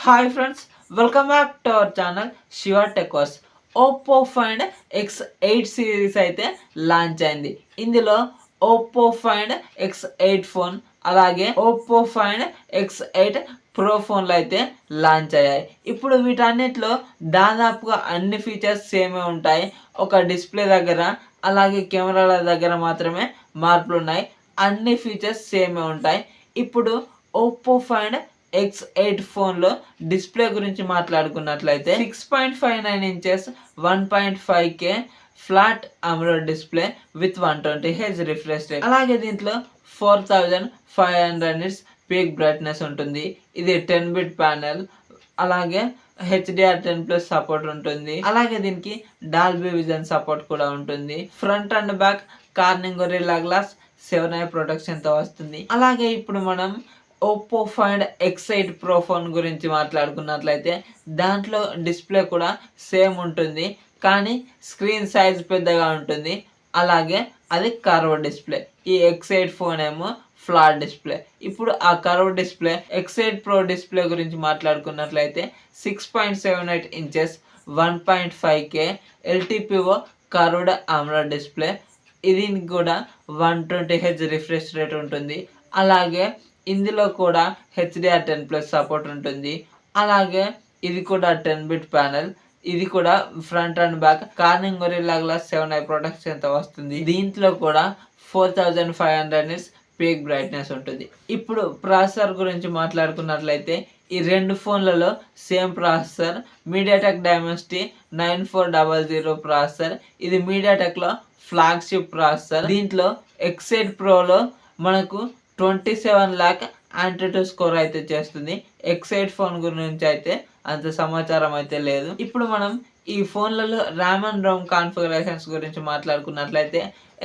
Hi friends, welcome back to our channel Shiva టెక్వాస్. Oppo Find X8 series అయితే launch అయింది. ఇందులో ఓప్పో ఫైండ్ X8 ఫోన్ అలాగే Oppo Find X8 pro ఫోన్లు అయితే లాంచ్ అయ్యాయి. ఇప్పుడు వీటన్నిటిలో దాదాపుగా అన్ని ఫీచర్స్ సేమే ఉంటాయి. ఒక డిస్ప్లే దగ్గర అలాగే కెమెరాల దగ్గర మాత్రమే మార్పులు ఉన్నాయి. అన్ని ఫీచర్స్ సేమే ఉంటాయి. ఇప్పుడు ఓప్పో ఫైండ్ X8 ఫోన్లో డిస్ప్లే గురించి మాట్లాడుకున్నట్లయితే 6.59 inches 1.5K flat AMOLED display with 120Hz refresh rate. అలాగే దీంట్లో 4500 నిట్స్ పీక్ బ్రైట్నెస్ ఉంటుంది. ఇది 10-బిట్ ప్యానెల్. అలాగే HDR10+ సపోర్ట్ ఉంటుంది. అలాగే దీనికి డాల్బీ విజన్ సపోర్ట్ కూడా ఉంటుంది. Front and back Corning Gorilla glass 7i ప్రొటెక్షన్తో వస్తుంది. అలాగే ఇప్పుడు మనం Oppo Find X8 pro phone గురించి మాట్లాడుకున్నట్లయితే దాంట్లో డిస్ప్లే కూడా సేమ్ ఉంటుంది, కానీ స్క్రీన్ సైజ్ పెద్దగా ఉంటుంది. అలాగే అది కర్వ్ డిస్ప్లే. ఈ X8 ఫోన్ ఏమో ఫ్లాట్ డిస్ప్లే. ఇప్పుడు ఆ curve display X8 pro display గురించి మాట్లాడుకున్నట్లయితే 6.78 inches 1.5K LTPO curved AMOLED display. ఇది కూడా 120Hz రిఫ్రెష్ రేట్ ఉంటుంది. అలాగే ఇందులో కూడా HDR10+ సపోర్ట్ ఉంటుంది. అలాగే ఇది కూడా 10-బిట్ ప్యానెల్. ఇది కూడా front and back Corning Gorilla glass 7i ప్రొటెక్షన్తో వస్తుంది. దీంట్లో కూడా 4500 నిట్స్ పీక్ బ్రైట్నెస్ ఉంటుంది. ఇప్పుడు ప్రాసెసర్ గురించి మాట్లాడుకున్నట్లయితే ఈ రెండు ఫోన్లలో same processor MediaTek Dimensity 9400 processor. ఇది మీడియాటెక్లో ఫ్లాగ్షిప్ ప్రాసెసర్. దీంట్లో X8 ప్రోలో మనకు 27 lakh AnTuTu స్కోర్ అయితే చేస్తుంది. X8 ఫోన్ గురించి అయితే అంత సమాచారం అయితే లేదు. ఇప్పుడు మనం ఈ ఫోన్లలో ర్యామ్ అండ్ రోమ్ కాన్ఫిగరేషన్స్ గురించి మాట్లాడుకున్నట్లయితే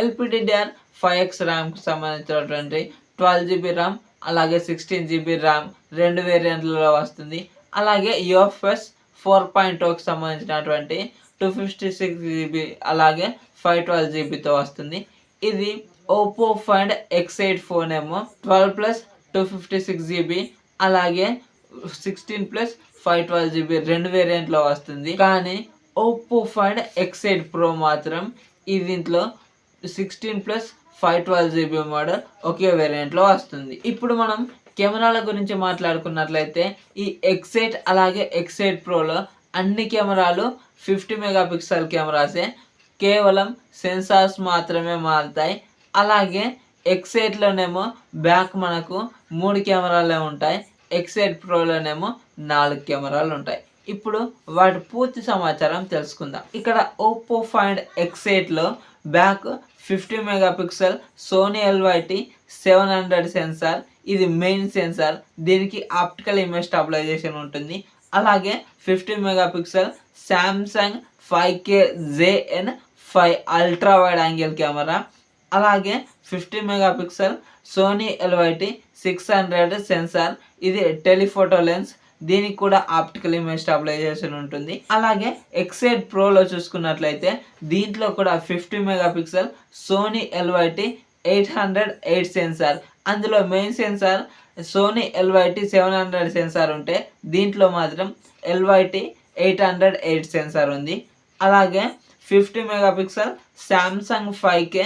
LPDDR5X ర్యామ్కి సంబంధించినటువంటి 12GB ర్యామ్ అలాగే 16GB ర్యామ్ రెండు వేరియంట్లలో వస్తుంది. అలాగే UFS 4.0కి సంబంధించినటువంటి 256GB అలాగే 512GBతో వస్తుంది. ఇది ఓప్పో ఫైండ్ X8 ఫోన్ ఏమో 12+ 256GB అలాగే 16+ 512GB రెండు వేరియంట్లో వస్తుంది. కానీ ఓప్పో ఫైండ్ X8 ప్రో మాత్రం ఈ దీంట్లో 16+ 512GB మోడల్ ఒకే వేరియంట్లో వస్తుంది. ఇప్పుడు మనం కెమెరాల గురించి మాట్లాడుకున్నట్లయితే ఈ X8 అలాగే X8 ప్రోలో అన్ని కెమెరాలు 50 మెగాపిక్సెల్ కెమెరాసే. కేవలం సెన్సార్స్ మాత్రమే మారుతాయి. అలాగే X8లోనేమో బ్యాక్ మనకు 3 కెమెరాలే ఉంటాయి. X8 ప్రోలోనేమో 4 కెమెరాలు ఉంటాయి. ఇప్పుడు వాటి పూర్తి సమాచారం తెలుసుకుందాం. ఇక్కడ ఓప్పో ఫైండ్ X8లో back 50 megapixel Sony LYT 700 sensor. ఇది మెయిన్ సెన్సార్. దీనికి ఆప్టికల్ ఇమేజ్ స్టెబిలైజేషన్ ఉంటుంది. అలాగే 50 megapixel Samsung 5K ZN5 ultra wide angle camera. అలాగే 50 మెగాపిక్సెల్ సోనీ LYT 600 సెన్సార్. ఇది టెలిఫోటో లెన్స్. దీనికి కూడా ఆప్టికల్ ఇమేజ్ స్టెబిలైజేషన్ ఉంటుంది. అలాగే X8 ప్రోలో చూసుకున్నట్లయితే దీంట్లో కూడా 50 మెగాపిక్సెల్ సోనీ LYT 808 సెన్సార్. అందులో main sensor Sony LYT 700 sensor ఉంటే దీంట్లో మాత్రం LYT 808 సెన్సార్ ఉంది. అలాగే 50 megapixel Samsung 5K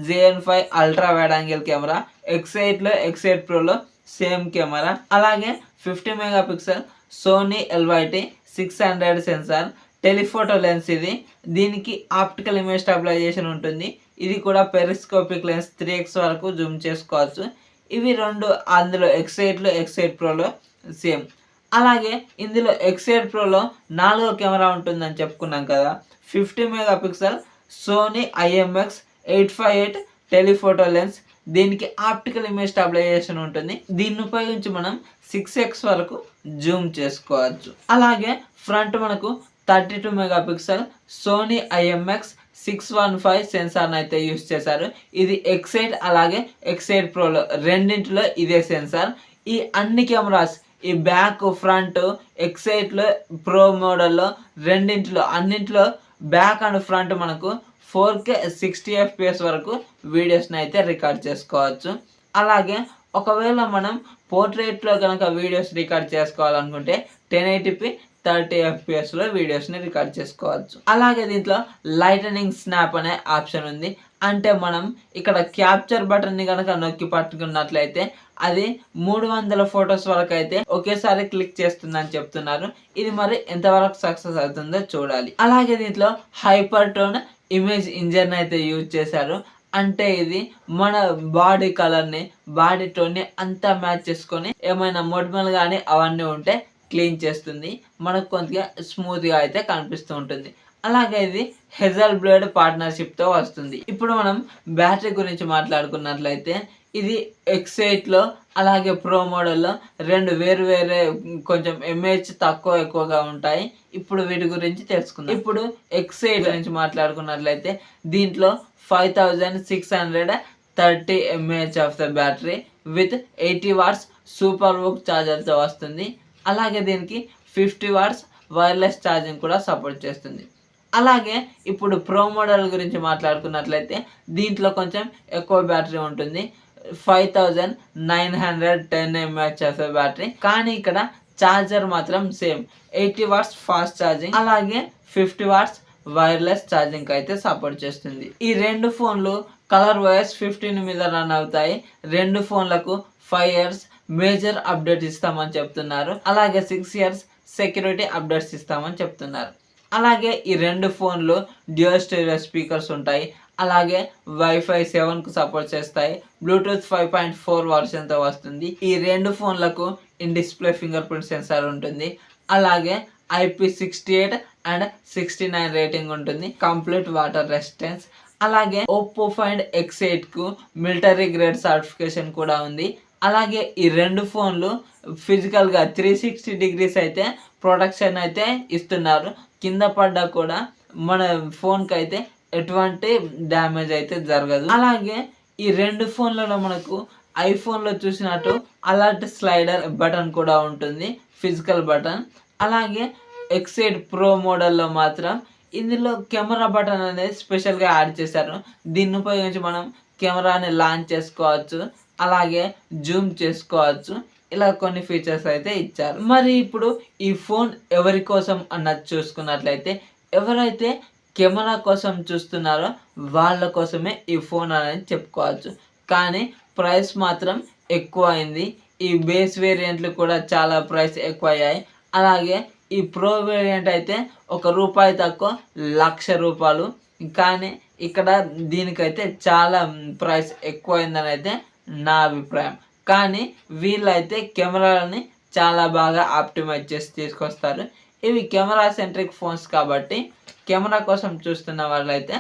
ZN5 ultra wide angle camera. X8లో X8 ప్రోలో సేమ్ కెమెరా. అలాగే 50 megapixel Sony LYT 600 sensor telephoto lens. ఇది దీనికి ఆప్టికల్ ఇమేజ్ స్టెబిలైజేషన్ ఉంటుంది. ఇది కూడా పెరిస్కోపిక్ లెన్స్ 3x వరకు జూమ్ చేసుకోవచ్చు. ఇవి రెండు అందులో X8లో X8 ప్రోలో సేమ్. అలాగే ఇందులో X8 ప్రోలో 4వ కెమెరా ఉంటుందని చెప్పుకున్నాం కదా. 50 megapixel Sony IMX 858 telephoto lens. దీనికి ఆప్టికల్ ఇమేజ్ స్టెబిలైజేషన్ ఉంటుంది. దీన్ని ఉపయోగించి మనం 6x వరకు జూమ్ చేసుకోవచ్చు. అలాగే ఫ్రంట్ మనకు 32 మెగాపిక్సెల్ సోనీ IMX 615 సెన్సార్ని అయితే యూస్ చేశారు. ఇది X8 అలాగే X8 ప్రోలో రెండింటిలో ఇదే సెన్సార్. ఈ అన్ని కెమెరాస్ ఈ బ్యాక్ ఫ్రంట్ X8లో ప్రో మోడల్లో రెండింటిలో అన్నింటిలో బ్యాక్ అండ్ ఫ్రంట్ మనకు 4K 60 FPS వరకు వీడియోస్ని అయితే రికార్డ్ చేసుకోవచ్చు. అలాగే ఒకవేళ మనం పోర్ట్రేట్లో కనుక వీడియోస్ రికార్డ్ చేసుకోవాలనుకుంటే 1080p 30 fps వీడియోస్ని రికార్డ్ చేసుకోవచ్చు. అలాగే దీంట్లో లైటనింగ్ స్నాప్ అనే ఆప్షన్ ఉంది. అంటే మనం ఇక్కడ క్యాప్చర్ బటన్ని కనుక నొక్కి పట్టుకున్నట్లయితే అది 300 ఫొటోస్ వరకు అయితే ఒకేసారి క్లిక్ చేస్తుందని చెప్తున్నారు. ఇది మరి ఎంతవరకు సక్సెస్ అవుతుందో చూడాలి. అలాగే దీంట్లో హైపర్ టోన్ ఇమేజ్ ఇంజన్ అయితే యూజ్ చేశారు. అంటే ఇది మన బాడీ కలర్ని బాడీ టోన్ని అంతా మ్యాచ్ చేసుకొని ఏమైనా మొటిమలు కానీ అవన్నీ ఉంటే క్లీన్ చేస్తుంది. మనకు కొద్దిగా స్మూత్గా అయితే కనిపిస్తూ ఉంటుంది. అలాగే ఇది హెజల్ బ్లేడ్ పార్ట్నర్షిప్తో వస్తుంది. ఇప్పుడు మనం బ్యాటరీ గురించి మాట్లాడుకున్నట్లయితే ఇది X8లో అలాగే ప్రో మోడల్లో రెండు వేరే కొంచెం ఎంఏహెచ్ తక్కువ ఎక్కువగా ఉంటాయి. ఇప్పుడు వీటి గురించి తెలుసుకుందాం. ఇప్పుడు X8 గురించి మాట్లాడుకున్నట్లయితే దీంట్లో 5630 mAh of the battery with 80 watts super VOOC ఛార్జర్తో వస్తుంది. అలాగే దీనికి 50 watts వైర్లెస్ ఛార్జింగ్ కూడా సపోర్ట్ చేస్తుంది. అలాగే ఇప్పుడు ప్రో మోడల్ గురించి మాట్లాడుకున్నట్లయితే దీంట్లో కొంచెం ఎక్కువ బ్యాటరీ ఉంటుంది. 5910 mAh ఆఫ్ బ్యాటరీ. కానీ ఇక్కడ ఛార్జర్ మాత్రం సేమ్ 80 watts ఫాస్ట్ ఛార్జింగ్ అలాగే 50 watts వైర్లెస్ ఛార్జింగ్ అయితే సపోర్ట్ చేస్తుంది. ఈ రెండు ఫోన్లు కలర్ OS 15 మీద రన్ అవుతాయి. రెండు ఫోన్లకు 5 years మేజర్ అప్డేట్ ఇస్తామని చెప్తున్నారు. అలాగే 6 years సెక్యూరిటీ అప్డేట్స్ ఇస్తామని చెప్తున్నారు. అలాగే ఈ రెండు ఫోన్లు డ్యూయల్ స్టీరియో స్పీకర్స్ ఉంటాయి. అలాగే వైఫై 7కు సపోర్ట్ చేస్తాయి. బ్లూటూత్ 5.4 వర్షన్తో వస్తుంది. ఈ రెండు ఫోన్లకు in display fingerprint sensor ఉంటుంది. అలాగే IP68 అండ్ 69 రేటింగ్ ఉంటుంది. Complete water resistance. అలాగే Oppo Find X8కు మిలిటరీ గ్రేడ్ సర్టిఫికేషన్ కూడా ఉంది. అలాగే ఈ రెండు ఫోన్లు ఫిజికల్గా 360 degrees అయితే ప్రొటెక్షన్ అయితే ఇస్తున్నారు. కింద పడ్డా కూడా మన ఫోన్కి అయితే ఎటువంటి డ్యామేజ్ అయితే జరగదు. అలాగే ఈ రెండు ఫోన్లలో మనకు ఐఫోన్లో చూసినట్టు అలర్ట్ స్లైడర్ బటన్ కూడా ఉంటుంది, ఫిజికల్ బటన్. అలాగే X8 ప్రో మోడల్లో మాత్రం ఇందులో కెమెరా బటన్ అనేది స్పెషల్గా యాడ్ చేశారు. దీన్ని ఉపయోగించి మనం కెమెరాని లాంచ్ చేసుకోవచ్చు, అలాగే జూమ్ చేసుకోవచ్చు. ఇలా కొన్ని ఫీచర్స్ అయితే ఇచ్చారు. మరి ఇప్పుడు ఈ ఫోన్ ఎవరి కోసం అన్నది చూసుకున్నట్లయితే ఎవరైతే కెమెరా కోసం చూస్తున్నారో వాళ్ళ కోసమే ఈ ఫోన్ అనేది చెప్పుకోవచ్చు. కానీ ప్రైస్ మాత్రం ఎక్కువ అయింది. ఈ బేస్ వేరియంట్లు కూడా చాలా ప్రైస్ ఎక్కువ అయ్యాయి. అలాగే ఈ ప్రో వేరియంట్ అయితే ₹1 తక్కువ ₹1,00,000. కానీ ఇక్కడ దీనికైతే చాలా ప్రైస్ ఎక్కువ అయిందని అయితే నా అభిప్రాయం. కానీ వీళ్ళైతే కెమెరాలని చాలా బాగా ఆప్టిమైజ్ చేసి తీసుకొస్తారు. ఇవి కెమెరా సెంట్రిక్ ఫోన్స్ కాబట్టి కెమెరా కోసం చూస్తున్న వాళ్ళైతే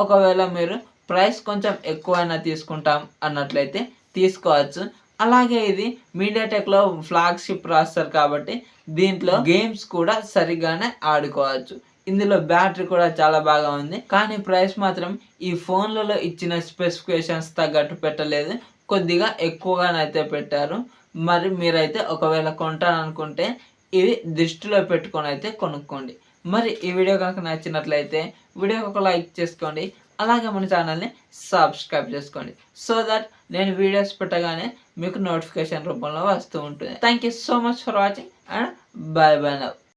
ఒకవేళ మీరు ప్రైస్ కొంచెం ఎక్కువైనా తీసుకుంటాం అన్నట్లయితే తీసుకోవచ్చు. అలాగే ఇది మీడియాటెక్లో ఫ్లాగ్షిప్ ప్రాసెసర్ కాబట్టి దీంట్లో గేమ్స్ కూడా సరిగానే ఆడుకోవచ్చు. ఇందులో బ్యాటరీ కూడా చాలా బాగా ఉంది. కానీ ప్రైస్ మాత్రం ఈ ఫోన్లలో ఇచ్చిన స్పెసిఫికేషన్స్ తగ్గట్టు పెట్టలేదు, కొద్దిగా ఎక్కువగానైతే పెట్టారు. మరి మీరైతే ఒకవేళ కొంటారనుకుంటే ఇవి దృష్టిలో పెట్టుకొని అయితే కొనుక్కోండి. మరి ఈ వీడియో కనుక నచ్చినట్లయితే వీడియోకి ఒక లైక్ చేసుకోండి. అలాగే మన ఛానల్ని సబ్స్క్రైబ్ చేసుకోండి. సో దట్ నేను వీడియోస్ పెట్టగానే మీకు నోటిఫికేషన్ రూపంలో వస్తూ ఉంటుంది. Thank you so much for watching and bye bye now.